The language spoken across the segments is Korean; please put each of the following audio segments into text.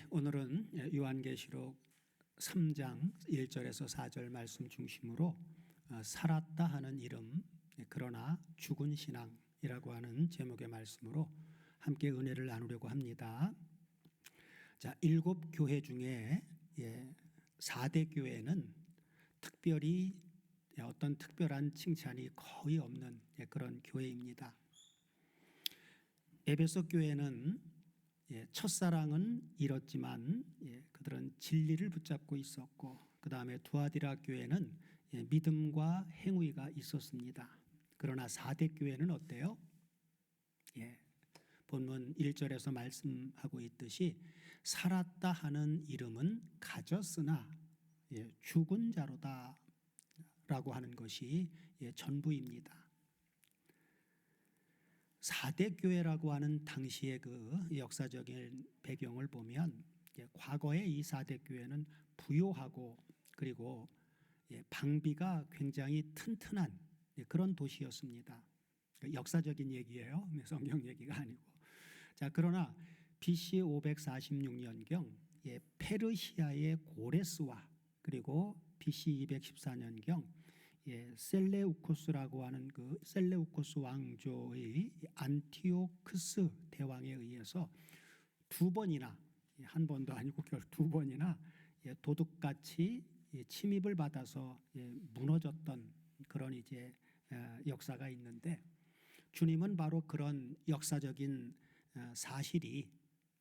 오늘은 요한계시록 3장 1절에서 4절 말씀 중심으로 살았다 하는 이름, 그러나 죽은 신앙이라고 하는 제목의 말씀으로 함께 은혜를 나누려고 합니다. 자, 7교회 중에 4대 교회는 특별히 어떤 특별한 칭찬이 거의 없는 그런 교회입니다. 에베소 교회는 첫사랑은 잃었지만 그들은 진리를 붙잡고 있었고, 그 다음에 두아디라 교회는 믿음과 행위가 있었습니다. 그러나 4대 교회는 어때요? 본문 1절에서 말씀하고 있듯이 살았다 하는 이름은 가졌으나 죽은 자로다 라고 하는 것이 전부입니다. 4대 교회라고 하는 당시의 그 역사적인 배경을 보면 과거의 이 4대 교회는 부요하고 그리고 방비가 굉장히 튼튼한 그런 도시였습니다. 역사적인 얘기예요. 성경 얘기가 아니고. 자, 그러나 BC 546년경 페르시아의 고레스와 그리고 BC 214년경 셀레우코스라고 하는 그 셀레우코스 왕조의 안티오크스 대왕에 의해서 두 번이나, 한 번도 아니고 결국 두 번이나 도둑같이 침입을 받아서 무너졌던 그런 이제 역사가 있는데, 주님은 바로 그런 역사적인 사실이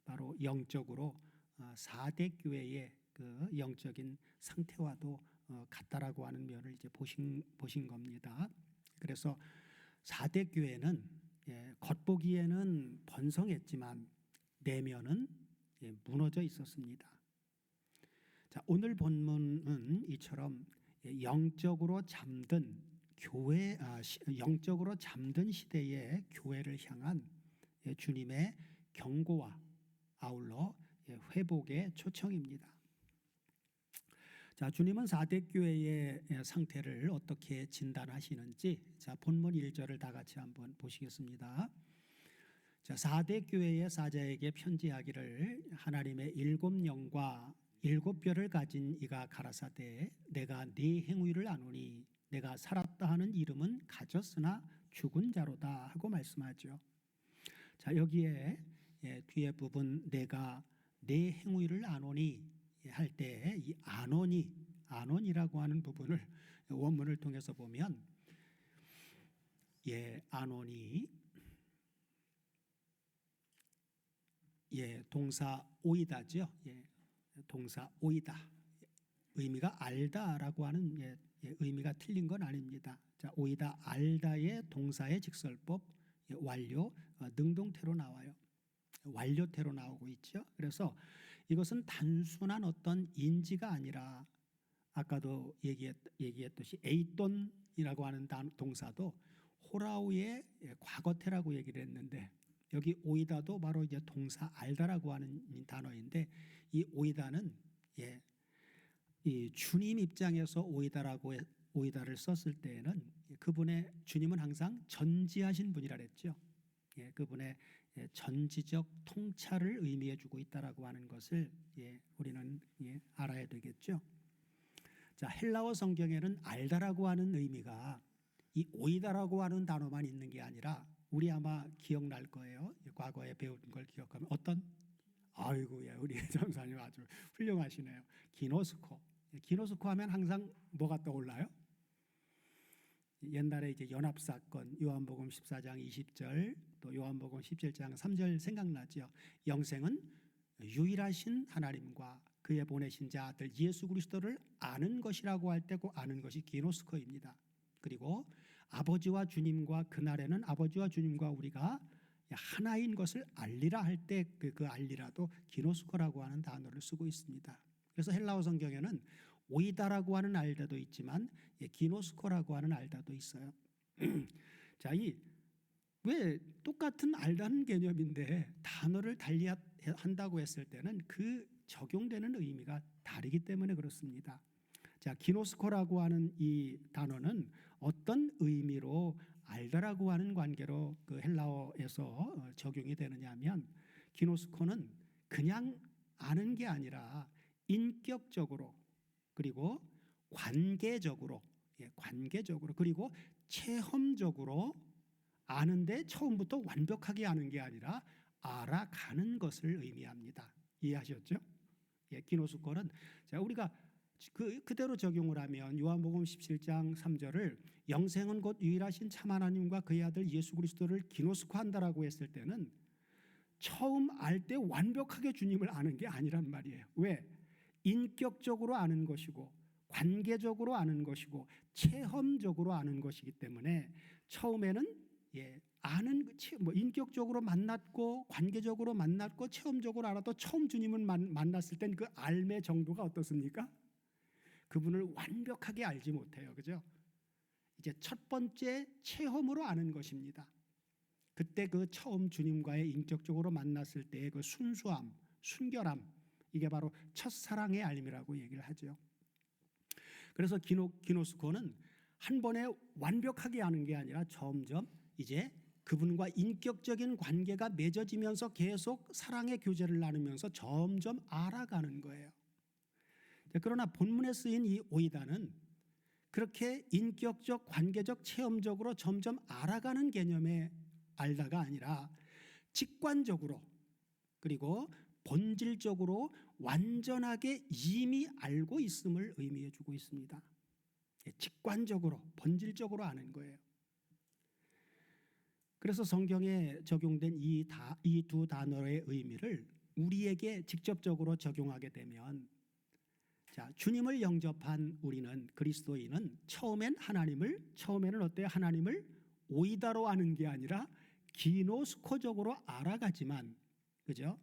바로 영적으로 4대 교회의 그 영적인 상태와도 같다라고 하는 면을 이제 보신 겁니다. 그래서 4대 교회는 겉보기에는 번성했지만 내면은 무너져 있었습니다. 자, 오늘 본문은 이처럼 영적으로 잠든 교회, 영적으로 잠든 시대의 교회를 향한 주님의 경고와 아울러 회복의 초청입니다. 자, 주님은 4대 교회의 상태를 어떻게 진단하시는지, 자, 본문 1절을 다 같이 한번 보시겠습니다. 자, 4대 교회의 사자에게 편지하기를 하나님의 7영과 7별을 가진 이가 가라사대 내가 네 행위를 아노니 내가 살았다 하는 이름은 가졌으나 죽은 자로다 하고 말씀하죠. 자, 여기에 뒤에 부분 내가 네 행위를 아노니 할 때 이 아노니라고 하는 부분을 원문을 통해서 보면 아노니 동사 오이다죠. 동사 오이다. 의미가 알다라고 하는 의미가 틀린 건 아닙니다. 자, 오이다 알다의 동사의 직설법 완료 능동태로 나와요. 완료태로 나오고 있죠. 그래서 이것은 단순한 어떤 인지가 아니라 아까도 얘기했듯이 에이돈이라고 하는 동사도 호라우의 과거태라고 얘기를 했는데, 여기 오이다도 바로 이제 동사 알다라고 하는 단어인데, 이 오이다는 이 주님 입장에서 오이다를 썼을 때에는 그분의 주님은 항상 전지하신 분이라 그랬죠. 그분의 전지적 통찰을 의미해 주고 있다라고 하는 것을 우리는 알아야 되겠죠. 자, 헬라어 성경에는 알다라고 하는 의미가 이 오이다라고 하는 단어만 있는 게 아니라, 우리 아마 기억날 거예요. 과거에 배운 걸 기억하면 우리 전사님 아주 훌륭하시네요. 기노스코 하면 항상 뭐가 떠올라요? 옛날에 이제 연합사건 요한복음 14장 20절 또 요한복음 17장 3절 생각나죠. 영생은 유일하신 하나님과 그의 보내신 자 아들 예수 그리스도를 아는 것이라고 할 때 그 아는 것이 기노스코입니다. 그리고 아버지와 주님과 그날에는 아버지와 주님과 우리가 하나인 것을 알리라 할 때 그 알리라도 기노스코라고 하는 단어를 쓰고 있습니다. 그래서 헬라어 성경에는 오이다라고 하는 알다도 있지만 기노스코라고 하는 알다도 있어요. 자, 왜 똑같은 알다는 개념인데 단어를 달리 한다고 했을 때는 그 적용되는 의미가 다르기 때문에 그렇습니다. 자, 기노스코라고 하는 이 단어는 어떤 의미로 알다라고 하는 관계로 그 헬라어에서 적용이 되느냐 하면, 기노스코는 그냥 아는 게 아니라 인격적으로 그리고 관계적으로 관계적으로 그리고 체험적으로 아는데 처음부터 완벽하게 아는 게 아니라 알아가는 것을 의미합니다. 이해하셨죠? 기노스코는 자 우리가 그대로 적용을 하면 요한복음 17장 3절을 영생은 곧 유일하신 참 하나님과 그의 아들 예수 그리스도를 기노스코한다라고 했을 때는 처음 알 때 완벽하게 주님을 아는 게 아니란 말이에요. 왜? 인격적으로 아는 것이고 관계적으로 아는 것이고 체험적으로 아는 것이기 때문에 처음에는 아는 인격적으로 만났고 관계적으로 만났고 체험적으로 알아도 처음 주님을 만났을 땐 그 알매 정도가 어떻습니까? 그분을 완벽하게 알지 못해요. 그죠? 이제 첫 번째 체험으로 아는 것입니다. 그때 그 처음 주님과의 인격적으로 만났을 때의 그 순수함, 순결함 이게 바로 첫사랑의 알미라고 얘기를 하죠. 그래서 기노스코는 한 번에 완벽하게 아는 게 아니라 점점 이제 그분과 인격적인 관계가 맺어지면서 계속 사랑의 교제를 나누면서 점점 알아가는 거예요. 그러나 본문에 쓰인 이 오이다는 그렇게 인격적, 관계적, 체험적으로 점점 알아가는 개념의 알다가 아니라 직관적으로 그리고 본질적으로 완전하게 이미 알고 있음을 의미해 주고 있습니다. 직관적으로, 본질적으로 아는 거예요. 그래서 성경에 적용된 이 두 단어의 의미를 우리에게 직접적으로 적용하게 되면 자, 주님을 영접한 우리는 그리스도인은 처음에는 어때요? 하나님을 오이다로 아는 게 아니라 기노스코적으로 알아가지만 그죠?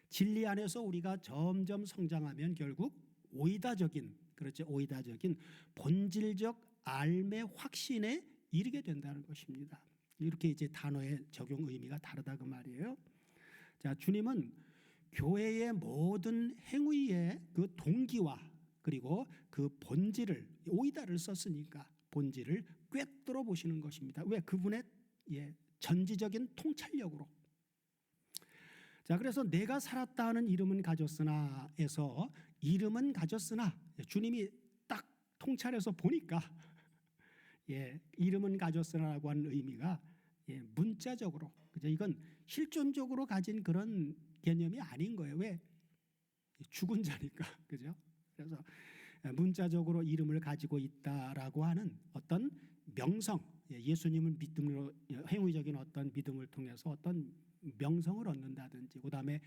진리 안에서 우리가 점점 성장하면 결국 오이다적인 본질적 알매 확신에 이르게 된다는 것입니다. 이렇게 이제 단어의 적용 의미가 다르다 그 말이에요. 자, 주님은 교회의 모든 행위의 그 동기와 그리고 그 본질을 오이다를 썼으니까 본질을 꿰뚫어 보시는 것입니다. 왜? 그분의 전지적인 통찰력으로. 자, 그래서 내가 살았다 하는 이름은 가졌으나에서 이름은 가졌으나 주님이 딱 통찰해서 보니까 이름은 가졌으나라고 하는 의미가 문자적으로 그죠? 이건 실존적으로 가진 그런 개념이 아닌 거예요. 왜? 죽은 자니까 그죠? 그래서 문자적으로 이름을 가지고 있다라고 하는 어떤 명성, 예수님을 믿음으로 행위적인 어떤 믿음을 통해서 어떤 명성을 얻는다든지, 그다음에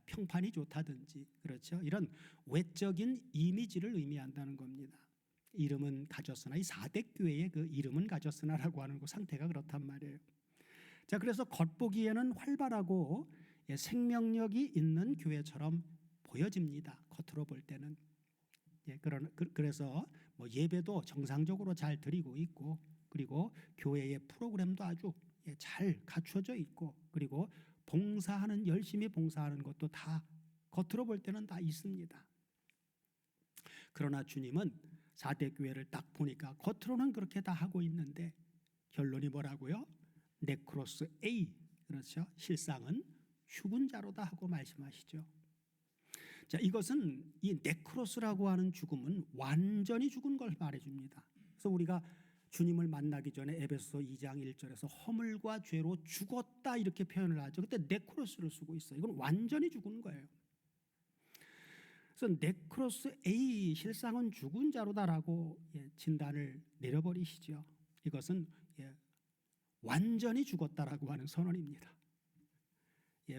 평판이 좋다든지, 그렇죠? 이런 외적인 이미지를 의미한다는 겁니다. 이름은 가졌으나 이 4대 교회의 그 이름은 가졌으나라고 하는 그 상태가 그렇단 말이에요. 자, 그래서 겉보기에는 활발하고 생명력이 있는 교회처럼 보여집니다. 겉으로 볼 때는. 그래서 뭐 예배도 정상적으로 잘 드리고 있고, 그리고 교회의 프로그램도 아주 잘 갖춰져 있고, 그리고 열심히 봉사하는 것도 다 겉으로 볼 때는 다 있습니다. 그러나 주님은 4대 교회를 딱 보니까 겉으로는 그렇게 다 하고 있는데 결론이 뭐라고요? 네크로스 A, 그렇죠? 실상은 죽은 자로다 하고 말씀하시죠. 자, 이것은 이 네크로스라고 하는 죽음은 완전히 죽은 걸 말해줍니다. 그래서 우리가 주님을 만나기 전에 에베소서 2장 1절에서 허물과 죄로 죽었다 이렇게 표현을 하죠. 그때 네크로스를 쓰고 있어요. 이건 완전히 죽은 거예요. 그래서 네크로스 A, 실상은 죽은 자로다라고 진단을 내려버리시죠. 이것은 완전히 죽었다라고 하는 선언입니다.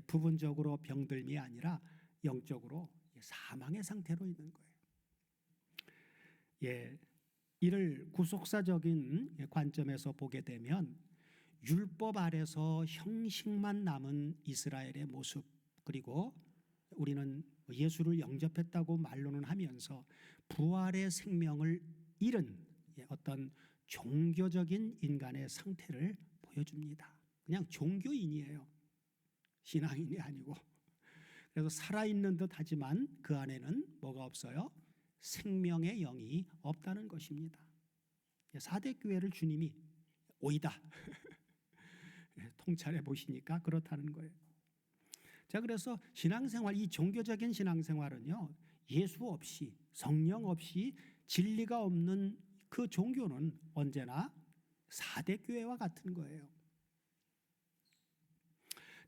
부분적으로 병들미 아니라 영적으로 사망의 상태로 있는 거예요. 이를 구속사적인 관점에서 보게 되면 율법 아래서 형식만 남은 이스라엘의 모습, 그리고 우리는 예수를 영접했다고 말로는 하면서 부활의 생명을 잃은 어떤 종교적인 인간의 상태를 보여줍니다. 그냥 종교인이에요. 신앙인이 아니고. 그래서 살아있는 듯 하지만 그 안에는 뭐가 없어요? 생명의 영이 없다는 것입니다. 4대 교회를 주님이 오이다 통찰해 보시니까 그렇다는 거예요. 자, 그래서 신앙생활, 이 종교적인 신앙생활은요, 예수 없이, 성령 없이 진리가 없는 그 종교는 언제나 4대 교회와 같은 거예요.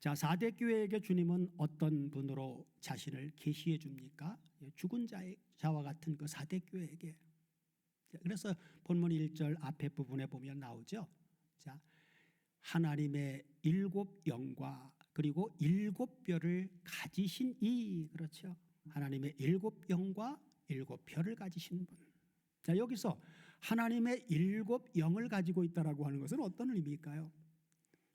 자, 4대 교회에게 주님은 어떤 분으로 자신을 계시해 줍니까? 죽은 자와 같은 그 4대 교회에게. 그래서 본문 1절 앞에 부분에 보면 나오죠. 자, 하나님의 7영과 그리고 7뼈를 가지신 이, 그렇죠. 하나님의 7영과 7뼈를 가지신 분. 자, 여기서 하나님의 7영을 가지고 있다라고 하는 것은 어떤 의미일까요?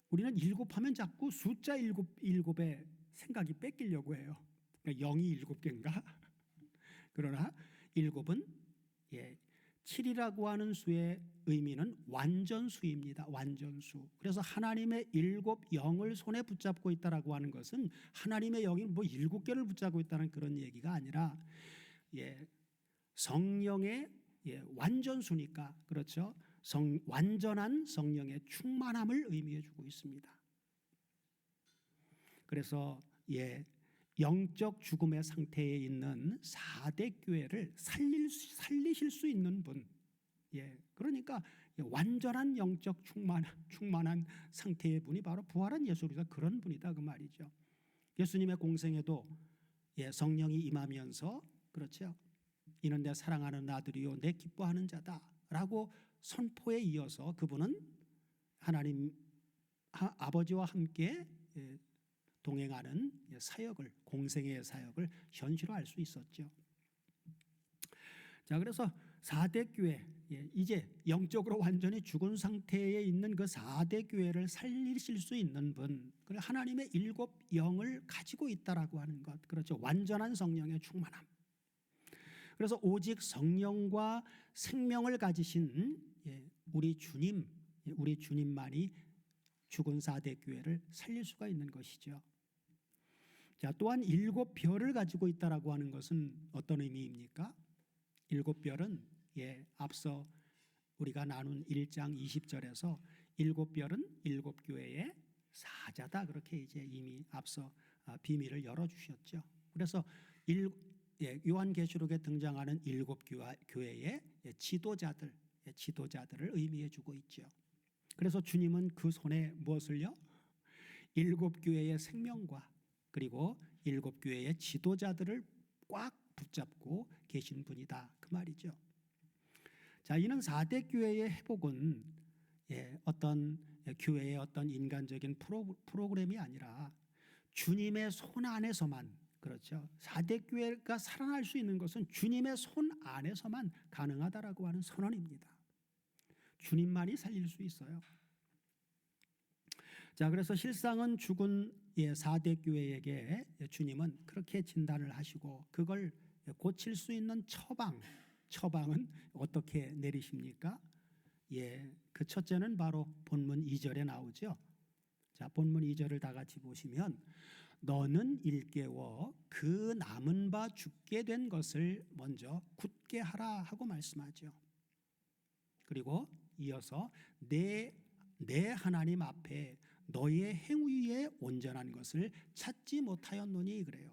우리는 7하면 자꾸 숫자 7에 생각이 뺏기려고 해요. 그러니까 0이 7개인가? 그러나 7은 7이라고 하는 수의 의미는 완전수입니다. 완전수. 그래서 하나님의 7영을 손에 붙잡고 있다라고 하는 것은 하나님의 영이 뭐 7개를 붙잡고 있다는 그런 얘기가 아니라 성령의 완전수니까, 그렇죠. 완전한 성령의 충만함을 의미해 주고 있습니다. 그래서 영적 죽음의 상태에 있는 4대 교회를 살리실 수 있는 분, 그러니까 완전한 영적 충만한 상태의 분이 바로 부활한 예수 그리스도, 그런 분이다 그 말이죠. 예수님의 공생에도 성령이 임하면서, 그렇죠, 이는 내 사랑하는 아들이요 내 기뻐하는 자다라고 선포에 이어서 그분은 하나님 아버지와 함께 동행하는 사역을, 공생의 사역을 현실화할 수 있었죠. 자, 그래서 4대 교회, 이제 영적으로 완전히 죽은 상태에 있는 그 4대 교회를 살리실 수 있는 분, 하나님의 7영을 가지고 있다라고 하는 것, 그렇죠. 완전한 성령의 충만함. 그래서 오직 성령과 생명을 가지신 우리 주님만이 죽은 4대 교회를 살릴 수가 있는 것이죠. 자, 또한 7별을 가지고 있다라고 하는 것은 어떤 의미입니까? 7별은 앞서 우리가 나눈 1장 20절에서 7별은 7교회의 사자다, 그렇게 이제 이미 앞서 비밀을 열어주셨죠. 그래서 요한계시록에 등장하는 7교회의 지도자들을 의미해 주고 있죠. 그래서 주님은 그 손에 무엇을요? 7교회의 생명과 그리고 7교회의 지도자들을 꽉 붙잡고 계신 분이다 그 말이죠. 자, 이는 4대 교회의 회복은 어떤 교회의 어떤 인간적인 프로그램이 아니라 주님의 손 안에서만, 그렇죠. 4대 교회가 살아날 수 있는 것은 주님의 손 안에서만 가능하다라고 하는 선언입니다. 주님만이 살릴 수 있어요. 자, 그래서 실상은 죽은 4대 교회에게 주님은 그렇게 진단을 하시고 그걸 고칠 수 있는 처방은 어떻게 내리십니까? 그 첫째는 바로 본문 2절에 나오죠. 자, 본문 2절을 다 같이 보시면 너는 일깨워 그 남은 바 죽게 된 것을 먼저 굳게 하라 하고 말씀하죠. 그리고 이어서 내 하나님 앞에 너의 행위에 온전한 것을 찾지 못하였노니, 그래요.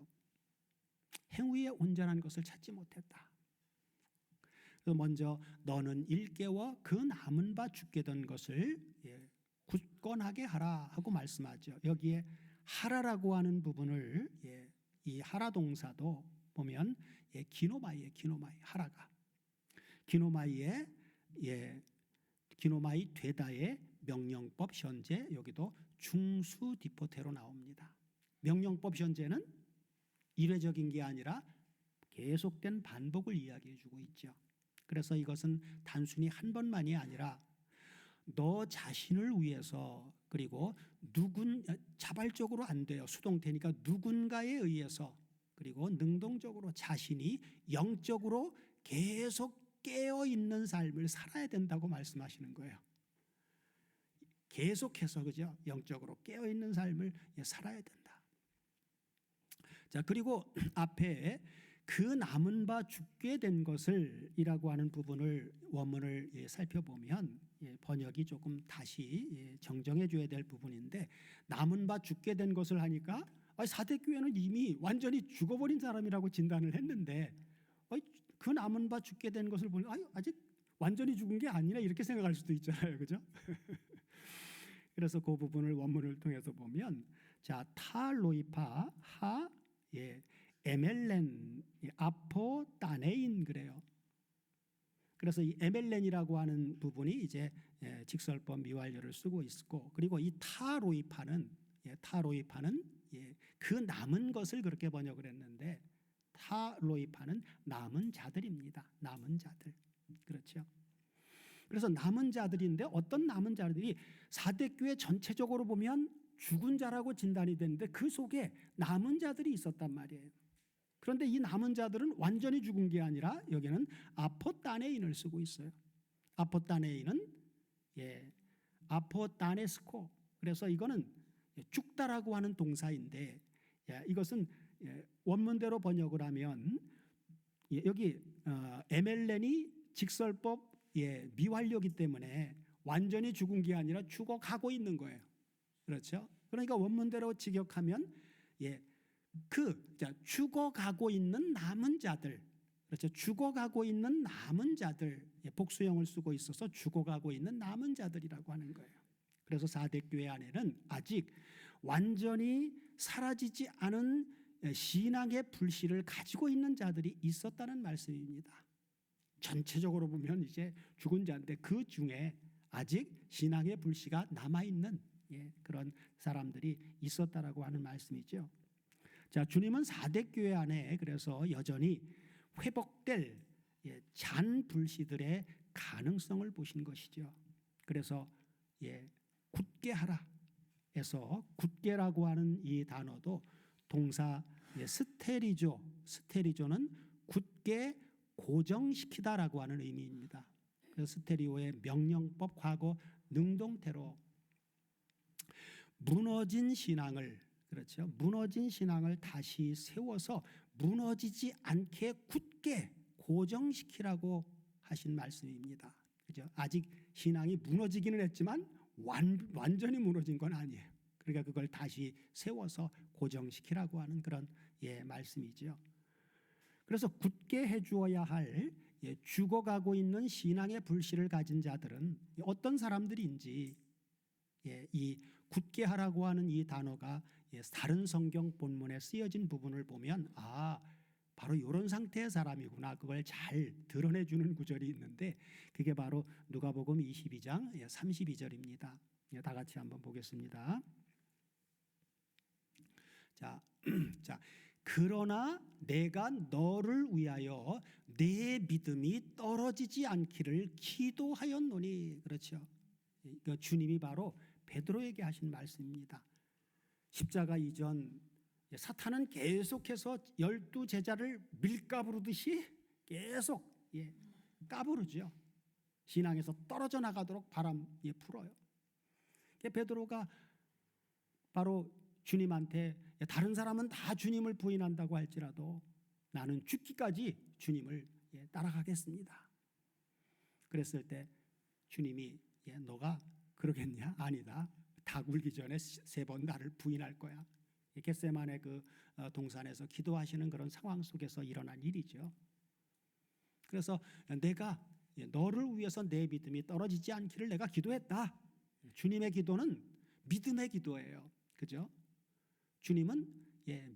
행위에 온전한 것을 찾지 못했다. 먼저 너는 일깨워 그 남은 바 죽게 된 것을 굳건하게 하라 하고 말씀하죠. 여기에 하라라고 하는 부분을 이 하라 동사도 보면 기노마이의 하라가 기노마이 되다의 명령법 현재, 여기도 중수 디포테로 나옵니다. 명령법 현재는 일회적인 게 아니라 계속된 반복을 이야기해 주고 있죠. 그래서 이것은 단순히 한 번만이 아니라 너 자신을 위해서, 그리고 자발적으로 안 돼요. 수동태니까 누군가에 의해서, 그리고 능동적으로 자신이 영적으로 계속 깨어있는 삶을 살아야 된다고 말씀하시는 거예요. 계속해서, 그죠? 영적으로 깨어있는 삶을 살아야 된다. 자, 그리고 앞에 그 남은 바 죽게 된 것을 이라고 하는 부분을, 원문을 살펴보면 번역이 조금 다시 정정해 줘야 될 부분인데, 남은 바 죽게 된 것을 하니까 사대 교회는 이미 완전히 죽어버린 사람이라고 진단을 했는데 그 남은 바 죽게 된 것을 보면 아직 완전히 죽은 게 아니라 이렇게 생각할 수도 있잖아요, 그죠? 그래서 그 부분을 원문을 통해서 보면 자 타로이파 하 에멜렌 아포 따네인 그래요. 그래서 이 에멜렌이라고 하는 부분이 이제 직설법 미완료를 쓰고 있고, 그리고 이 타로이파는 그 남은 것을 그렇게 번역을 했는데 타로이파는 남은 자들입니다. 남은 자들. 그렇죠. 그래서 남은 자들인데 어떤 남은 자들이 사대교회 전체적으로 보면 죽은 자라고 진단이 됐는데 그 속에 남은 자들이 있었단 말이에요. 그런데 이 남은 자들은 완전히 죽은 게 아니라 여기는 아포따네인을 쓰고 있어요. 아포따네인은 아포따네스코. 그래서 이거는 죽다라고 하는 동사인데 이것은 원문대로 번역을 하면 여기 에멜렌이 직설법 미완료기 때문에 완전히 죽은 게 아니라 죽어가고 있는 거예요. 그렇죠? 그러니까 원문대로 직역하면 죽어가고 있는 남은 자들, 그렇죠? 죽어가고 있는 남은 자들, 복수형을 쓰고 있어서 죽어가고 있는 남은 자들이라고 하는 거예요. 그래서 사대교회 안에는 아직 완전히 사라지지 않은 신앙의 불씨를 가지고 있는 자들이 있었다는 말씀입니다. 전체적으로 보면 이제 죽은 자인데 그 중에 아직 신앙의 불씨가 남아있는 그런 사람들이 있었다라고 하는 말씀이죠. 자, 주님은 사대교회 안에 그래서 여전히 회복될 잔 불씨들의 가능성을 보신 것이죠. 그래서 굳게 하라 에서 굳게라고 하는 이 단어도 동사 스테리조는 굳게 고정시키다라고 하는 의미입니다. 그래서 스테리오의 명령법 과거 능동태로 무너진 신앙을, 그렇죠? 무너진 신앙을 다시 세워서 무너지지 않게 굳게 고정시키라고 하신 말씀입니다. 그죠? 아직 신앙이 무너지기는 했지만 완전히 무너진 건 아니에요. 그러니까 그걸 다시 세워서 고정시키라고 하는 그런 말씀이죠. 그래서 굳게 해주어야 할 죽어가고 있는 신앙의 불씨를 가진 자들은 어떤 사람들인지 이 굳게 하라고 하는 이 단어가 다른 성경 본문에 쓰여진 부분을 보면 바로 이런 상태의 사람이구나, 그걸 잘 드러내주는 구절이 있는데 그게 바로 누가복음 22장 32절입니다. 다 같이 한번 보겠습니다. 자, 그러나 내가 너를 위하여 내 믿음이 떨어지지 않기를 기도하였노니. 그렇죠. 주님이 바로 베드로에게 하신 말씀입니다. 십자가 이전 사탄은 계속해서 12 제자를 밀가부르듯이 계속 까부르죠. 신앙에서 떨어져 나가도록 바람에 풀어요. 베드로가 바로 주님한테 다른 사람은 다 주님을 부인한다고 할지라도 나는 죽기까지 주님을 따라가겠습니다. 그랬을 때 주님이 너가 그러겠냐? 아니다. 다 굴기 전에 3번 나를 부인할 거야. 겟세마네 그 동산에서 기도하시는 그런 상황 속에서 일어난 일이죠. 그래서 내가 너를 위해서 내 믿음이 떨어지지 않기를 내가 기도했다. 주님의 기도는 믿음의 기도예요. 그죠? 주님은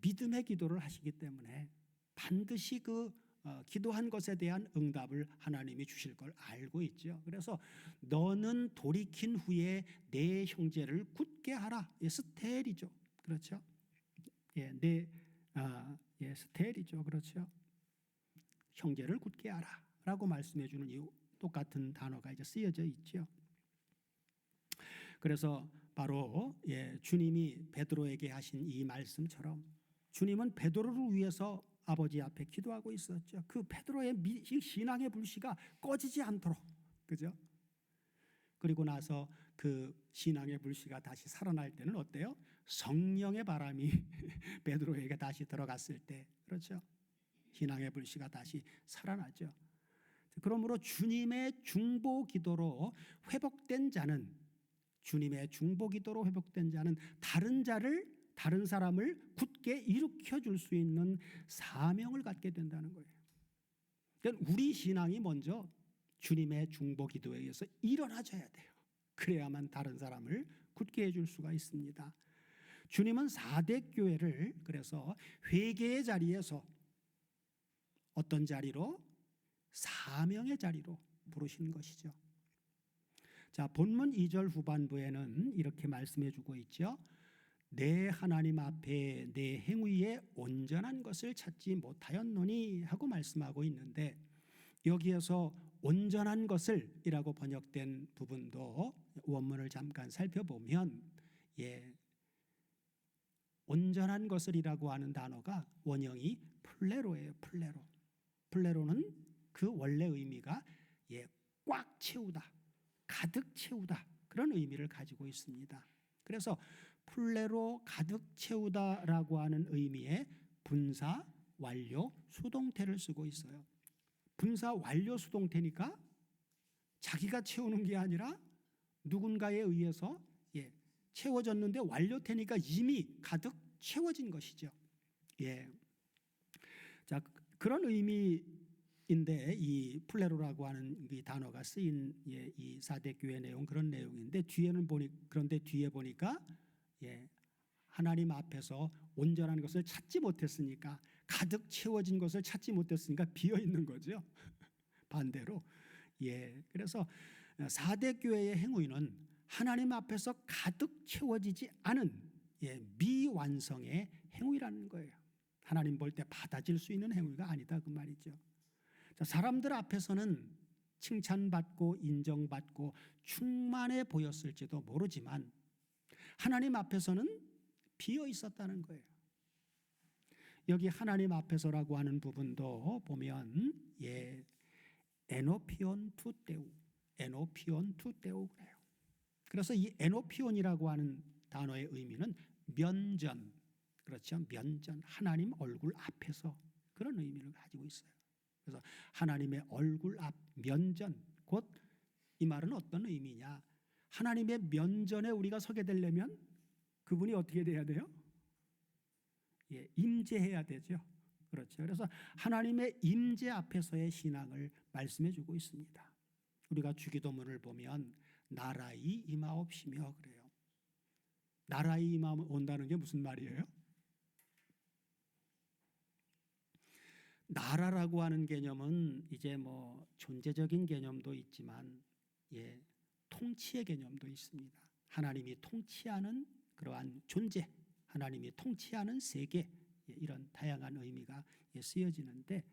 믿음의 기도를 하시기 때문에 반드시 그 기도한 것에 대한 응답을 하나님이 주실 걸 알고 있죠. 그래서 너는 돌이킨 후에 내 형제를 굳게 하라. 스텔이죠. 그렇죠? 스텔이죠. 그렇죠? 형제를 굳게 하라라고 말씀해 주는 이 똑같은 단어가 이제 쓰여져 있죠. 그래서 바로 주님이 베드로에게 하신 이 말씀처럼 주님은 베드로를 위해서 아버지 앞에 기도하고 있었죠. 그 베드로의 신앙의 불씨가 꺼지지 않도록, 그죠? 그리고 나서 그 신앙의 불씨가 다시 살아날 때는 어때요? 성령의 바람이 베드로에게 다시 들어갔을 때, 그렇죠? 신앙의 불씨가 다시 살아나죠. 그러므로 주님의 중보 기도로 회복된 자는, 주님의 중보 기도로 회복된 자는 다른 다른 사람을 굳게 일으켜 줄 수 있는 사명을 갖게 된다는 거예요. 그러니까 우리 신앙이 먼저 주님의 중보 기도에 의해서 일어나줘야 돼요. 그래야만 다른 사람을 굳게 해줄 수가 있습니다. 주님은 4대 교회를 그래서 회개의 자리에서 어떤 자리로? 사명의 자리로 부르신 것이죠. 자, 본문 2절 후반부에는 이렇게 말씀해 주고 있죠. 내 하나님 앞에 내 행위에 온전한 것을 찾지 못하였노니 하고 말씀하고 있는데, 여기에서 온전한 것을 이라고 번역된 부분도 원문을 잠깐 살펴보면 온전한 것을이라고 하는 단어가 원형이 플레로예요. 플레로는 그 원래 의미가 꽉 채우다, 가득 채우다, 그런 의미를 가지고 있습니다. 그래서 플레로 가득 채우다라고 하는 의미의 분사 완료 수동태를 쓰고 있어요. 분사 완료 수동태니까 자기가 채우는 게 아니라 누군가에 의해서 채워졌는데 완료태니까 이미 가득 채워진 것이죠. 자, 그런 의미인데 이 플레로라고 하는 이 단어가 쓰인 이 4대 교회 내용, 그런 내용인데 그런데 뒤에 보니까 하나님 앞에서 온전한 것을 찾지 못했으니까, 가득 채워진 것을 찾지 못했으니까 비어 있는 거죠. 반대로. 그래서 4대 교회의 행위는 하나님 앞에서 가득 채워지지 않은 미완성의 행위라는 거예요. 하나님 볼 때 받아질 수 있는 행위가 아니다, 그 말이죠. 자, 사람들 앞에서는 칭찬받고 인정받고 충만해 보였을지도 모르지만 하나님 앞에서는 비어 있었다는 거예요. 여기 하나님 앞에서라고 하는 부분도 보면 에노피온 투테우 그래요. 그래서 이 에노피온이라고 하는 단어의 의미는 면전, 그렇죠? 면전, 하나님 얼굴 앞에서, 그런 의미를 가지고 있어요. 그래서 하나님의 얼굴 앞, 면전, 곧 이 말은 어떤 의미냐? 하나님의 면전에 우리가 서게 되려면 그분이 어떻게 돼야 돼요? 임재해야 되죠. 그렇죠. 그래서 하나님의 임재 앞에서의 신앙을 말씀해 주고 있습니다. 우리가 주기도문을 보면 나라의 임하옵시며 그래요. 나라의 임하온다는 게 무슨 말이에요? 나라라고 하는 개념은 이제 뭐 존재적인 개념도 있지만 통치의 개념도 있습니다. 하나님이 통치하는 그러한 존재, 하나님이 통치하는 세계, 이런 다양한 의미가 쓰여지는데,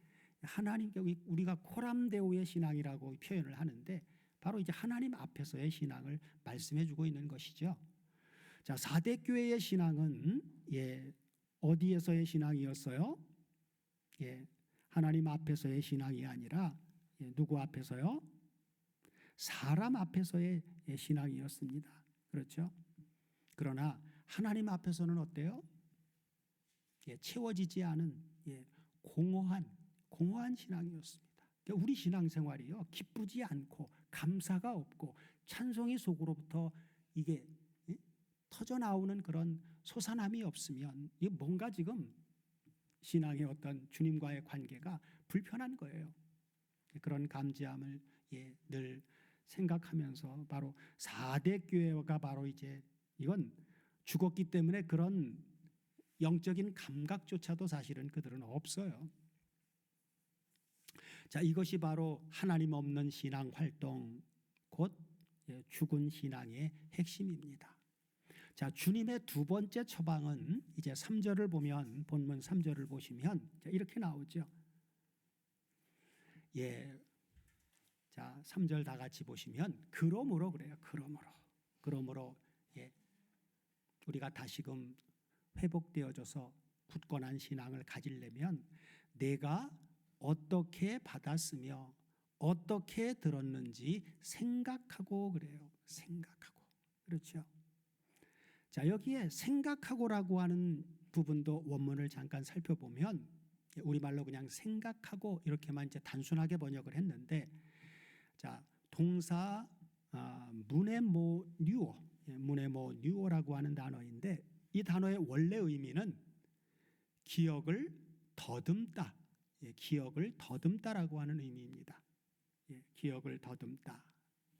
하나님께 우리가 코람데오의 신앙이라고 표현을 하는데 바로 이제 하나님 앞에서의 신앙을 말씀해 주고 있는 것이죠. 자, 4대 교회의 신앙은 어디에서의 신앙이었어요? 하나님 앞에서의 신앙이 아니라 누구 앞에서요? 사람 앞에서의 신앙이었습니다. 그렇죠? 그러나 하나님 앞에서는 어때요? 채워지지 않은 공허한 신앙이었습니다. 그러니까 우리 신앙생활이요, 기쁘지 않고 감사가 없고 찬송이 속으로부터 이게 터져 나오는 그런 솟아남이 없으면 이게 뭔가 지금 신앙의 어떤 주님과의 관계가 불편한 거예요. 그런 감지함을 늘 생각하면서 바로 4대 교회가 바로 이제 이건 죽었기 때문에 그런 영적인 감각조차도 사실은 그들은 없어요. 자, 이것이 바로 하나님 없는 신앙 활동, 곧 죽은 신앙의 핵심입니다. 자, 주님의 두 번째 처방은 이제 3절을 보면, 본문 3절을 보시면 이렇게 나오죠. 자, 3절 다 같이 보시면 그러므로 그래요. 그러므로 우리가 다시금 회복되어져서 굳건한 신앙을 가지려면 내가 어떻게 받았으며 어떻게 들었는지 생각하고 그래요. 생각하고. 그렇죠. 자, 여기에 생각하고라고 하는 부분도 원문을 잠깐 살펴보면 우리말로 그냥 생각하고 이렇게만 이제 단순하게 번역을 했는데, 자, 동사 무네모 뉴어라고 하는 단어인데, 이 단어의 원래 의미는 기억을 더듬다, 기억을 더듬다라고 하는 의미입니다. 기억을 더듬다.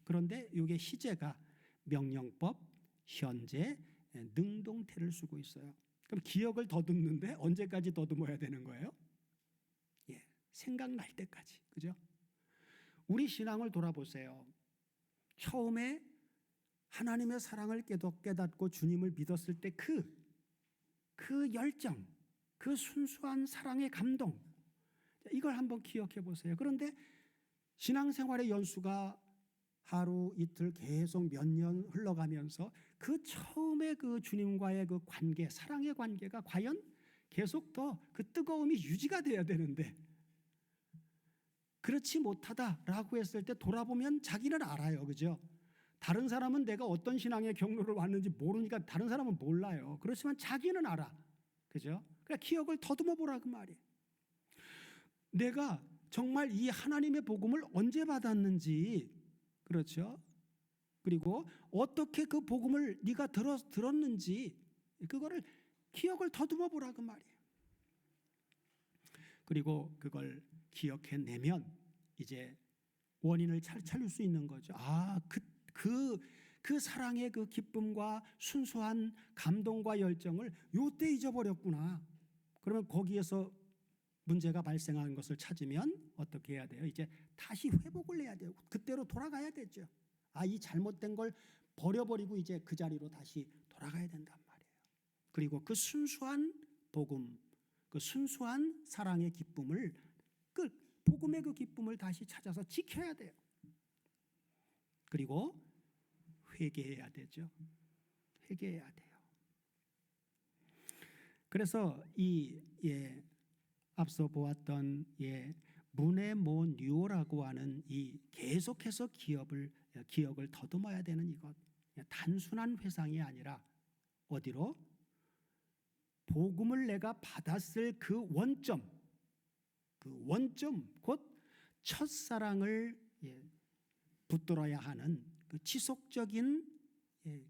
그런데 이게 시제가 명령법, 현재, 능동태를 쓰고 있어요. 그럼 기억을 더듬는데 언제까지 더듬어야 되는 거예요? 생각날 때까지. 그죠? 우리 신앙을 돌아보세요. 처음에 하나님의 사랑을 깨닫고 주님을 믿었을 때 그 열정, 그 순수한 사랑의 감동, 이걸 한번 기억해 보세요. 그런데 신앙생활의 연수가 하루 이틀 계속 몇 년 흘러가면서 그 처음에 그 주님과의 그 관계, 사랑의 관계가 과연 계속 더 그 뜨거움이 유지가 돼야 되는데 그렇지 못하다라고 했을 때 돌아보면 자기는 알아요. 그죠? 다른 사람은 내가 어떤 신앙의 경로를 왔는지 모르니까 다른 사람은 몰라요. 그렇지만 자기는 알아. 그죠? 그러니까 기억을 더듬어 보라 그 말이에요. 내가 정말 이 하나님의 복음을 언제 받았는지, 그렇죠? 그리고 어떻게 그 복음을 네가 들었는지 그거를 기억을 더듬어 보라 그 말이에요. 그리고 그걸 기억해내면 이제 원인을 찾을 수 있는 거죠. 그 사랑의 그 기쁨과 순수한 감동과 열정을 요때 잊어버렸구나. 그러면 거기에서 문제가 발생한 것을 찾으면 어떻게 해야 돼요? 이제 다시 회복을 해야 돼요. 그때로 돌아가야 되죠. 이 잘못된 걸 버려버리고 이제 그 자리로 다시 돌아가야 된단 말이에요. 그리고 그 순수한 복음, 그 순수한 사랑의 기쁨을, 그 복음의 그 기쁨을 다시 찾아서 지켜야 돼요. 그리고 회개해야 되죠. 회개해야 돼요. 그래서 앞서 보았던 무네모뉴오라고 하는 이 계속해서 기억을 더듬어야 되는 이것, 단순한 회상이 아니라 어디로? 복음을 내가 받았을 그 원점 곧 첫사랑을 붙들어야 하는 그 지속적인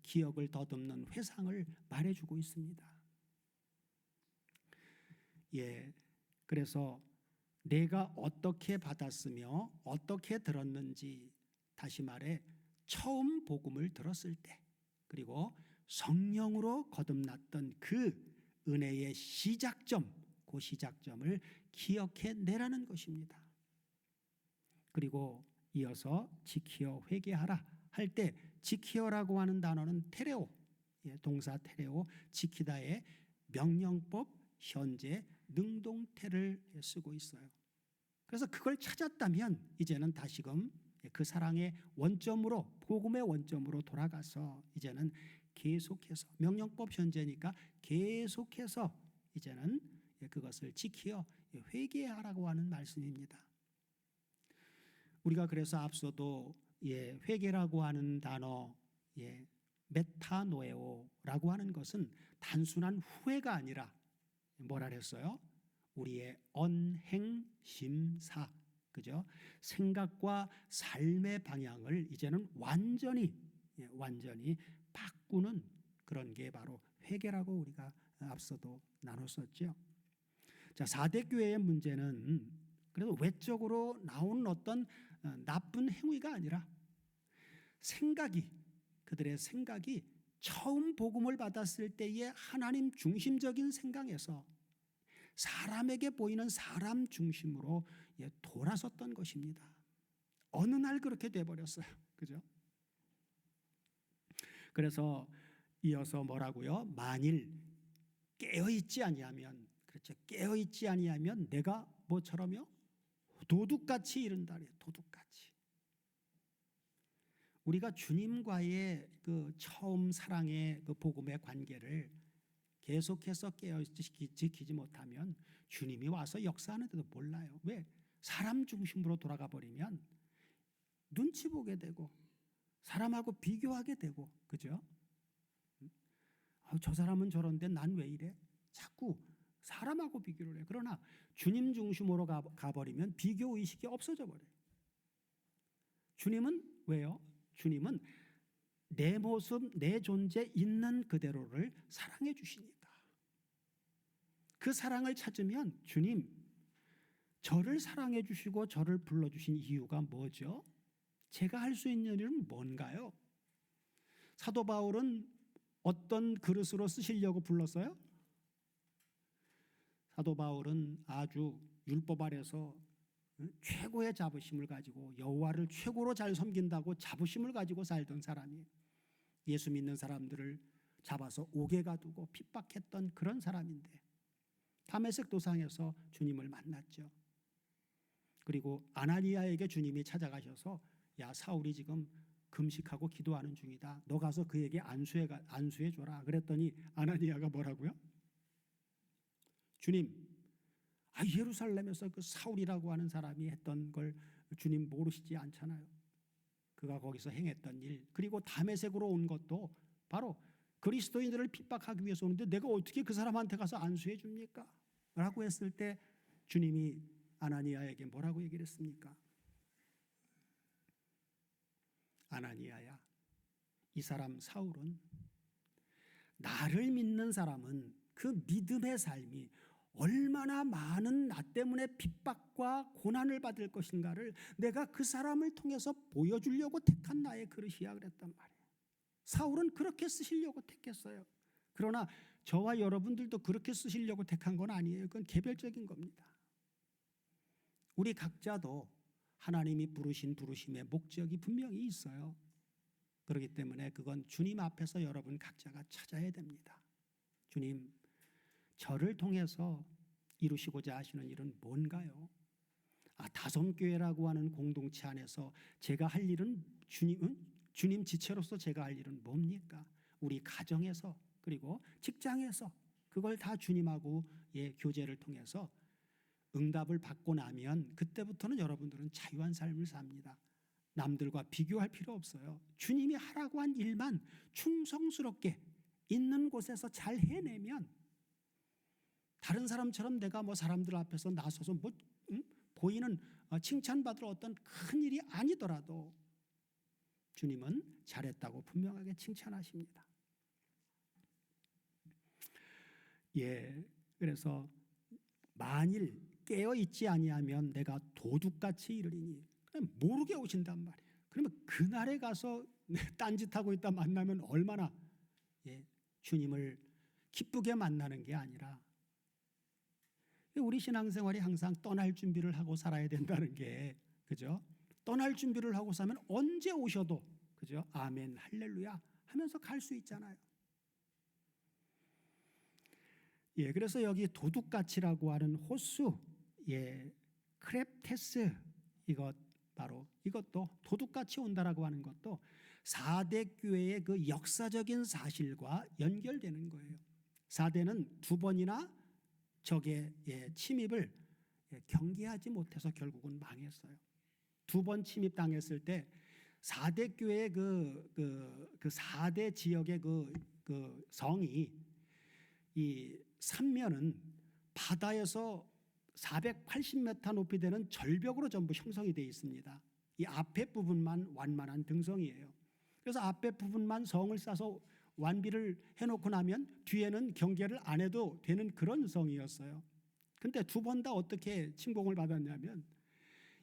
기억을 더듬는 회상을 말해주고 있습니다. 그래서 내가 어떻게 받았으며 어떻게 들었는지, 다시 말해 처음 복음을 들었을 때, 그리고 성령으로 거듭났던 그 은혜의 시작점, 그 시작점을 기억해내라는 것입니다. 그리고 이어서 지키어 회개하라 할 때 지키어라고 하는 단어는 테레오, 동사 테레오, 지키다의 명령법, 현재, 능동태를 쓰고 있어요. 그래서 그걸 찾았다면 이제는 다시금 그 사랑의 원점으로, 복음의 원점으로 돌아가서 이제는 계속해서, 명령법 현재니까 계속해서 이제는 그것을 지키어 회개하라고 하는 말씀입니다. 우리가 그래서 앞서도 회개라고 하는 단어, 메타노에오라고 하는 것은 단순한 후회가 아니라 뭐라 그랬어요? 우리의 언행심사, 그죠? 생각과 삶의 방향을 이제는 완전히 바꾸는 그런 게 바로 회개라고 우리가 앞서도 나눴었죠. 자, 4대 교회의 문제는 그래도 외적으로 나오는 어떤 나쁜 행위가 아니라 그들의 생각이 처음 복음을 받았을 때의 하나님 중심적인 생각에서 사람에게 보이는 사람 중심으로 돌아섰던 것입니다. 어느 날 그렇게 돼버렸어요. 그죠? 그래서 이어서 뭐라고요? 만일 깨어있지 아니하면, 그렇죠? 깨어있지 아니하면 내가 뭐처럼요? 도둑같이 이른다. 도둑같이. 우리가 주님과의 그 처음 사랑의 그 복음의 관계를 계속해서 지키지 못하면 주님이 와서 역사하는데도 몰라요. 왜? 사람 중심으로 돌아가 버리면 눈치 보게 되고 사람하고 비교하게 되고, 그죠? 저 사람은 저런데 난 왜 이래? 자꾸 사람하고 비교를 해. 그러나 주님 중심으로 가버리면 비교의식이 없어져 버려요. 주님은 왜요? 주님은 내 모습, 내 존재 있는 그대로를 사랑해 주시니까. 그 사랑을 찾으면 주님, 저를 사랑해 주시고 저를 불러주신 이유가 뭐죠? 제가 할 수 있는 일은 뭔가요? 사도 바울은 어떤 그릇으로 쓰시려고 불렀어요? 사도 바울은 아주 율법 아래서 최고의 자부심을 가지고 여호와를 최고로 잘 섬긴다고 자부심을 가지고 살던 사람이에요. 예수 믿는 사람들을 잡아서 옥에 가두고 핍박했던 그런 사람인데 다메섹 도상에서 주님을 만났죠. 그리고 아나니아에게 주님이 찾아가셔서 야, 사울이 지금 금식하고 기도하는 중이다. 너 가서 그에게 안수해 줘라. 그랬더니 아나니아가 뭐라고요? 주님, 예루살렘에서 그 사울이라고 하는 사람이 했던 걸 주님 모르시지 않잖아요. 그가 거기서 행했던 일, 그리고 다메섹으로 온 것도 바로 그리스도인들을 핍박하기 위해서 오는데 내가 어떻게 그 사람한테 가서 안수해 줍니까? 라고 했을 때 주님이 아나니아에게 뭐라고 얘기를 했습니까? 아나니아야, 이 사람 사울은 나를 믿는 사람은 그 믿음의 삶이 얼마나 많은 나 때문에 핍박과 고난을 받을 것인가를 내가 그 사람을 통해서 보여주려고 택한 나의 그릇이야 그랬단 말이에요. 사울은 그렇게 쓰시려고 택했어요. 그러나 저와 여러분들도 그렇게 쓰시려고 택한 건 아니에요. 그건 개별적인 겁니다. 우리 각자도 하나님이 부르신 부르심의 목적이 분명히 있어요. 그렇기 때문에 그건 주님 앞에서 여러분 각자가 찾아야 됩니다. 주님, 저를 통해서 이루시고자 하시는 일은 뭔가요? 다섬교회라고 하는 공동체 안에서 제가 할 일은 주님 지체로서 제가 할 일은 뭡니까? 우리 가정에서 그리고 직장에서 그걸 다 주님하고의 교제를 통해서 응답을 받고 나면 그때부터는 여러분들은 자유한 삶을 삽니다. 남들과 비교할 필요 없어요. 주님이 하라고 한 일만 충성스럽게 있는 곳에서 잘 해내면 다른 사람처럼 내가 사람들 앞에서 나서서 보이는 칭찬받을 어떤 큰 일이 아니더라도 주님은 잘했다고 분명하게 칭찬하십니다. 그래서 만일 깨어 있지 아니하면 내가 도둑같이 이르리니 모르게 오신단 말이에요. 그러면 그날에 가서 딴짓하고 있다 만나면 얼마나 주님을 기쁘게 만나는 게 아니라 우리 신앙생활이 항상 떠날 준비를 하고 살아야 된다는 게 그죠? 떠날 준비를 하고 사면 언제 오셔도 그죠? 아멘 할렐루야 하면서 갈 수 있잖아요. 그래서 여기 도둑같이라고 하는 호수, 크렙테스 이것도 도둑같이 온다라고 하는 것도 4대 교회의 그 역사적인 사실과 연결되는 거예요. 4대는 두 번이나 적의 침입을 경계하지 못해서 결국은 망했어요. 두 번 침입당했을 때 4대 교회의 그 4대 지역의 그 성이 이 삼면은 바다에서 480m 높이 되는 절벽으로 전부 형성이 되어 있습니다. 이 앞에 부분만 완만한 등성이에요. 그래서 앞에 부분만 성을 쌓아서 완비를 해놓고 나면 뒤에는 경계를 안 해도 되는 그런 성이었어요. 근데 두 번 다 어떻게 침공을 받았냐면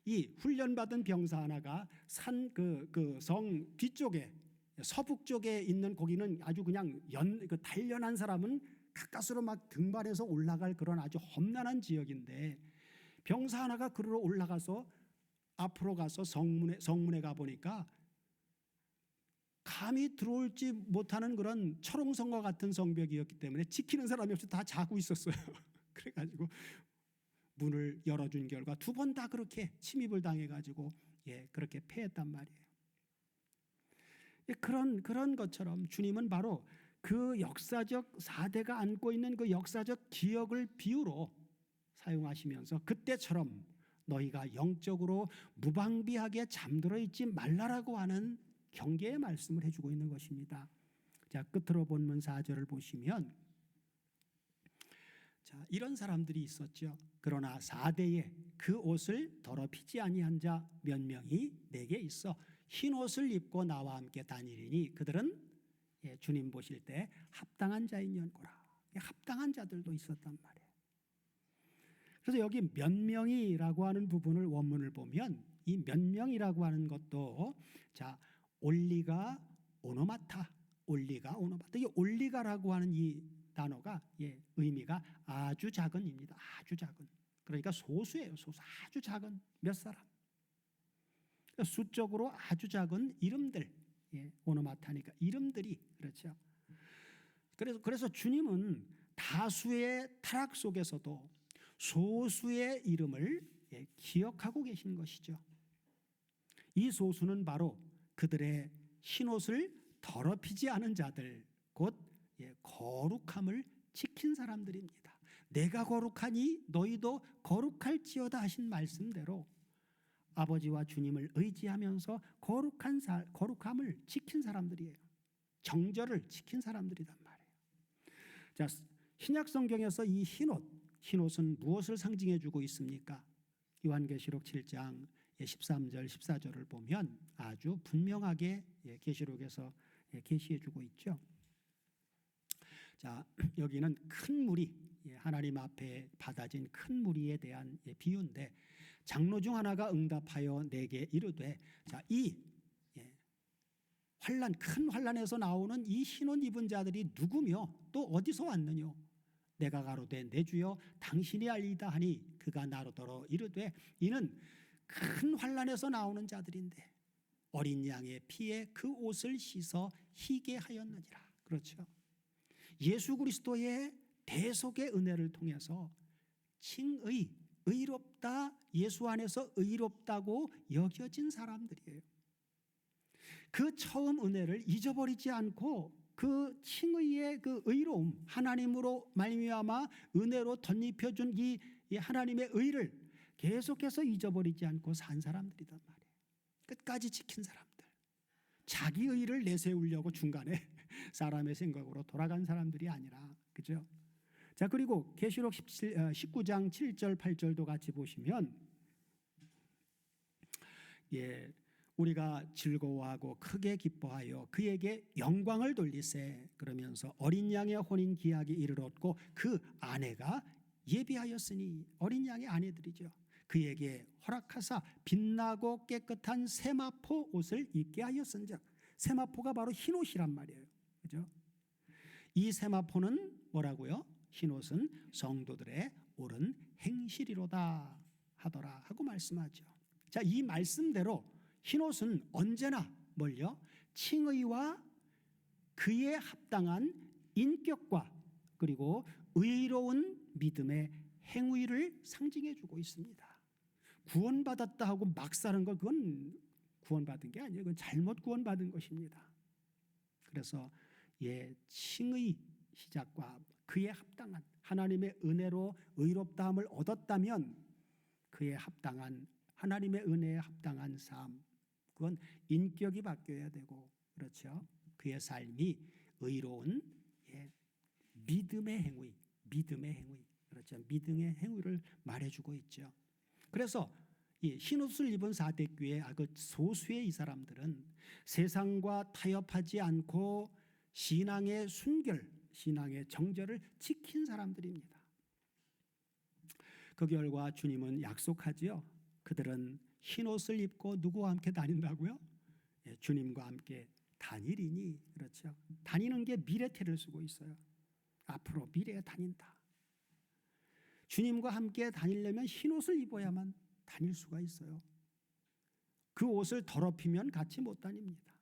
이 훈련받은 병사 하나가 산 그 성 뒤쪽에 서북쪽에 있는 거기는 아주 그냥 단련한 사람은 가까스로 막 등반해서 올라갈 그런 아주 험난한 지역인데 병사 하나가 그리로 올라가서 앞으로 가서 성문에 가 보니까 감히 들어올지 못하는 그런 철옹성과 같은 성벽이었기 때문에 지키는 사람이 없이 다 자고 있었어요. 그래가지고 문을 열어준 결과 두 번 다 그렇게 침입을 당해가지고 그렇게 패했단 말이에요. 그런 것처럼 주님은 바로 그 역사적 4대가 안고 있는 그 역사적 기억을 비유로 사용하시면서 그때처럼 너희가 영적으로 무방비하게 잠들어 있지 말라라고 하는 경계의 말씀을 해주고 있는 것입니다. 자, 끝으로 본문 4절을 보시면 이런 사람들이 있었죠. 그러나 4대에 그 옷을 더럽히지 아니한 자 몇 명이 내게 있어 흰옷을 입고 나와 함께 다니리니 그들은 주님 보실 때 합당한 자인연고라. 합당한 자들도 있었단 말이에요. 그래서 여기 몇 명이라고 하는 부분을 원문을 보면 이 몇 명이라고 하는 것도 자 올리가 오노마타, 올리가 오노마타. 이 올리가라고 하는 이 단어가 의미가 아주 작은입니다. 아주 작은. 그러니까 소수예요. 소수. 아주 작은 몇 사람. 그러니까 수적으로 아주 작은 이름들. 오노마타니까 이름들이 그렇죠. 그래서 주님은 다수의 타락 속에서도 소수의 이름을 기억하고 계신 것이죠. 이 소수는 바로 그들의 흰옷을 더럽히지 않은 자들, 곧 거룩함을 지킨 사람들입니다. 내가 거룩하니 너희도 거룩할지어다 하신 말씀대로 아버지와 주님을 의지하면서 거룩함을 지킨 사람들이에요. 정절을 지킨 사람들이란 말이에요. 자, 신약 성경에서 이 흰옷은 무엇을 상징해 주고 있습니까? 요한계시록 7장 13절 14절을 보면 아주 분명하게 계시록에서 계시해 주고 있죠. 자, 여기는 큰 무리, 하나님 앞에 받아진 큰 무리에 대한 비유인데 장로 중 하나가 응답하여 내게 이르되 자, 이 큰 환란에서 나오는 이 흰옷 입은 자들이 누구며 또 어디서 왔느뇨? 내가 가로되 내 주여 당신이 알리다 하니 그가 나로더러 이르되 이는 큰 환란에서 나오는 자들인데 어린 양의 피에 그 옷을 씻어 희게 하였느니라. 그렇죠. 예수 그리스도의 대속의 은혜를 통해서 칭의, 의롭다, 예수 안에서 의롭다고 여겨진 사람들이에요. 그 처음 은혜를 잊어버리지 않고 그 칭의의 그 의로움, 하나님으로 말미암아 은혜로 덧입혀준 이 하나님의 의를 계속해서 잊어버리지 않고 산 사람들이란 말이에요. 끝까지 지킨 사람들. 자기 의를 내세우려고 중간에 사람의 생각으로 돌아간 사람들이 아니라, 그죠? 자, 그리고 계시록 19장 7절 8절도 같이 보시면 우리가 즐거워하고 크게 기뻐하여 그에게 영광을 돌리세. 그러면서 어린 양의 혼인 기약이 이르렀고 그 아내가 예비하였으니, 어린 양의 아내들이죠. 그에게 허락하사 빛나고 깨끗한 세마포 옷을 입게 하였은즉, 세마포가 바로 흰옷이란 말이에요. 그죠? 이 세마포는 뭐라고요? 흰옷은 성도들의 옳은 행실이로다 하더라 하고 말씀하죠. 자, 이 말씀대로 흰옷은 언제나 뭘요? 칭의와 그에 합당한 인격과 그리고 의로운 믿음의 행위를 상징해 주고 있습니다. 구원받았다 하고 막 사는 거, 그건 구원받은 게 아니에요. 그건 잘못 구원받은 것입니다. 그래서 칭의 시작과 그에 합당한 하나님의 은혜로 의롭다함을 얻었다면 그에 합당한 하나님의 은혜에 합당한 삶, 그건 인격이 바뀌어야 되고, 그렇죠? 그의 삶이 의로운 믿음의 행위, 그렇죠? 믿음의 행위를 말해주고 있죠. 그래서 이 흰옷을 입은 사대교회 그 소수의 이 사람들은 세상과 타협하지 않고 신앙의 순결, 신앙의 정절을 지킨 사람들입니다. 그 결과 주님은 약속하지요. 그들은 흰옷을 입고 누구와 함께 다닌다고요? 주님과 함께 다니리니. 그렇죠. 다니는 게 미래태를 쓰고 있어요. 앞으로 미래에 다닌다. 주님과 함께 다니려면 흰옷을 입어야만 다닐 수가 있어요. 그 옷을 더럽히면 같이 못 다닙니다.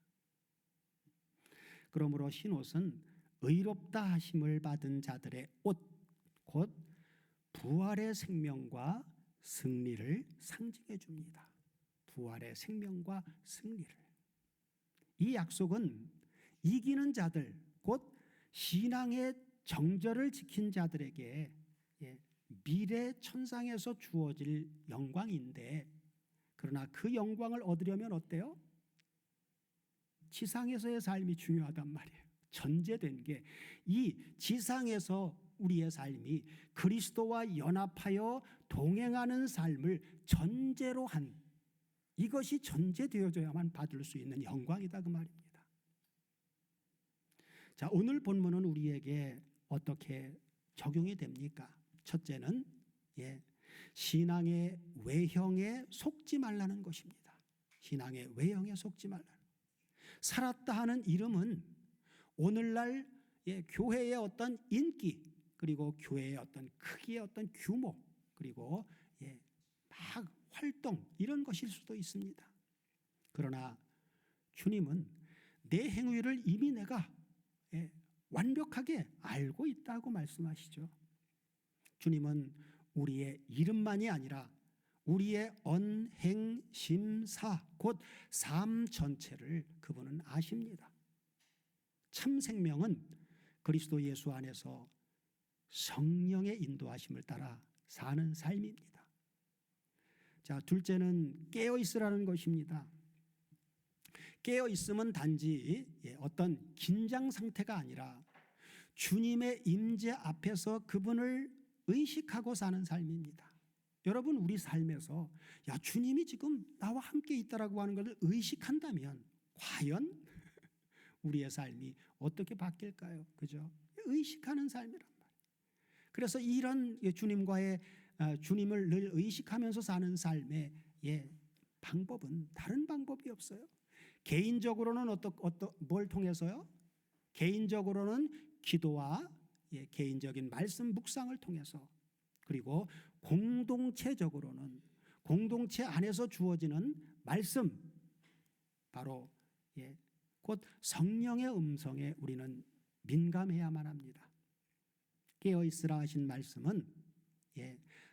그러므로 흰옷은 의롭다 하심을 받은 자들의 옷, 곧 부활의 생명과 승리를 상징해 줍니다. 부활의 생명과 승리를. 이 약속은 이기는 자들, 곧 신앙의 정절을 지킨 자들에게 미래 천상에서 주어질 영광인데, 그러나 그 영광을 얻으려면 어때요? 지상에서의 삶이 중요하단 말이에요. 전제된 게 이 지상에서 우리의 삶이 그리스도와 연합하여 동행하는 삶을 전제로 한 이것이 전제되어져야만 받을 수 있는 영광이다 그 말입니다. 자, 오늘 본문은 우리에게 어떻게 적용이 됩니까? 첫째는 신앙의 외형에 속지 말라는 것입니다. 신앙의 외형에 속지 말라는. 살았다 하는 이름은 오늘날 교회의 어떤 인기, 그리고 교회의 어떤 크기의 어떤 규모, 그리고 막 활동, 이런 것일 수도 있습니다. 그러나 주님은 내 행위를 이미 내가 완벽하게 알고 있다고 말씀하시죠. 주님은 우리의 이름만이 아니라 우리의 언행심사, 곧 삶 전체를 그분은 아십니다. 참 생명은 그리스도 예수 안에서 성령의 인도하심을 따라 사는 삶입니다. 자, 둘째는 깨어 있으라는 것입니다. 깨어 있음은 단지 어떤 긴장 상태가 아니라 주님의 임재 앞에서 그분을 의식하고 사는 삶입니다. 여러분, 우리 삶에서 주님이 지금 나와 함께 있다라고 하는 것을 의식한다면 과연 우리의 삶이 어떻게 바뀔까요? 그죠? 의식하는 삶이란 말이에요. 그래서 이런 주님을 늘 의식하면서 사는 삶의 방법은 다른 방법이 없어요. 개인적으로는 뭘 통해서요? 개인적으로는 기도와 개인적인 말씀 묵상을 통해서, 그리고 공동체적으로는 공동체 안에서 주어지는 말씀, 바로 곧 성령의 음성에 우리는 민감해야만 합니다. 깨어있으라 하신 말씀은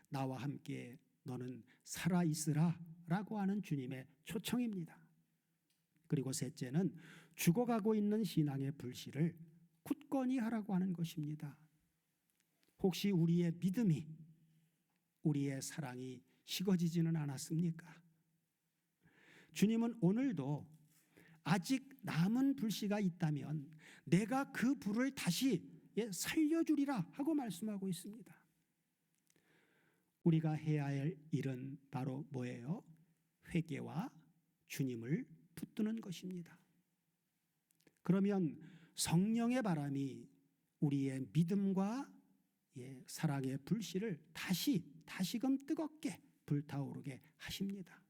나와 함께 너는 살아있으라 라고 하는 주님의 초청입니다. 그리고 셋째는 죽어가고 있는 신앙의 불씨를 굳건히 하라고 하는 것입니다. 혹시 우리의 믿음이, 우리의 사랑이 식어지지는 않았습니까? 주님은 오늘도 아직 남은 불씨가 있다면 내가 그 불을 다시 살려주리라 하고 말씀하고 있습니다. 우리가 해야 할 일은 바로 뭐예요? 회개와 주님을 붙드는 것입니다. 그러면 성령의 바람이 우리의 믿음과 사랑의 불씨를 다시금 뜨겁게 불타오르게 하십니다.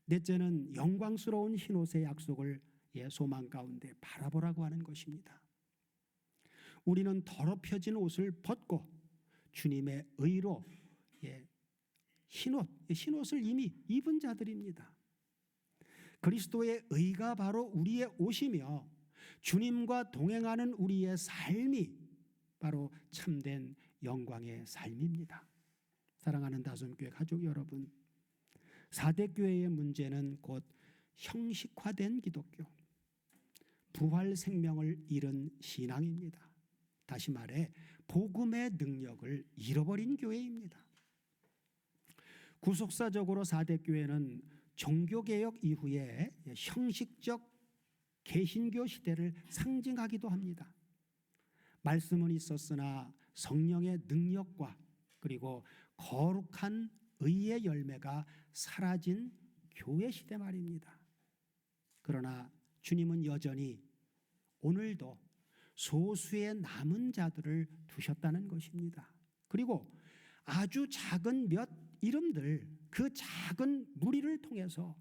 넷째는 영광스러운 흰옷의 약속을 소망 가운데 바라보라고 하는 것입니다. 우리는 더럽혀진 옷을 벗고 주님의 의로 흰옷을 이미 입은 자들입니다. 그리스도의 의가 바로 우리의 옷이며 주님과 동행하는 우리의 삶이 바로 참된 영광의 삶입니다. 사랑하는 다솜교회 가족 여러분, 4대 교회의 문제는 곧 형식화된 기독교, 부활 생명을 잃은 신앙입니다. 다시 말해 복음의 능력을 잃어버린 교회입니다. 구속사적으로 4대 교회는 종교개혁 이후에 형식적 개신교 시대를 상징하기도 합니다. 말씀은 있었으나 성령의 능력과 그리고 거룩한 의의 열매가 사라진 교회 시대 말입니다. 그러나 주님은 여전히 오늘도 소수의 남은 자들을 두셨다는 것입니다. 그리고 아주 작은 몇 이름들, 그 작은 무리를 통해서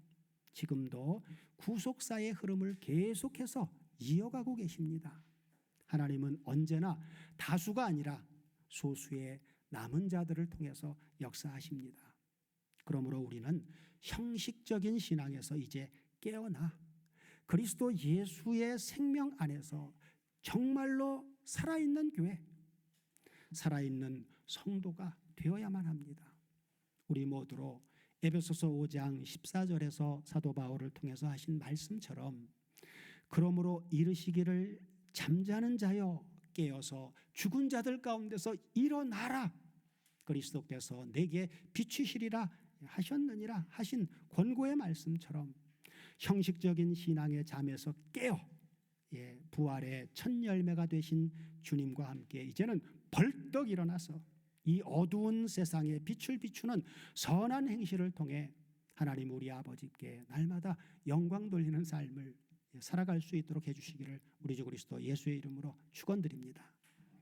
지금도 구속사의 흐름을 계속해서 이어가고 계십니다. 하나님은 언제나 다수가 아니라 소수의 남은 자들을 통해서 역사하십니다. 그러므로 우리는 형식적인 신앙에서 이제 깨어나 그리스도 예수의 생명 안에서 정말로 살아있는 교회, 살아있는 성도가 되어야만 합니다. 우리 모두로 에베소서 5장 14절에서 사도 바울을 통해서 하신 말씀처럼 그러므로 이르시기를 잠자는 자여 깨어서 죽은 자들 가운데서 일어나라, 그리스도께서 내게 비추시리라 하셨느니라 하신 권고의 말씀처럼 형식적인 신앙의 잠에서 깨어 부활의 첫 열매가 되신 주님과 함께 이제는 벌떡 일어나서 이 어두운 세상에 빛을 비추는 선한 행실을 통해 하나님 우리 아버지께 날마다 영광 돌리는 삶을 살아갈 수 있도록 해주시기를 우리 주 그리스도 예수의 이름으로 축원드립니다.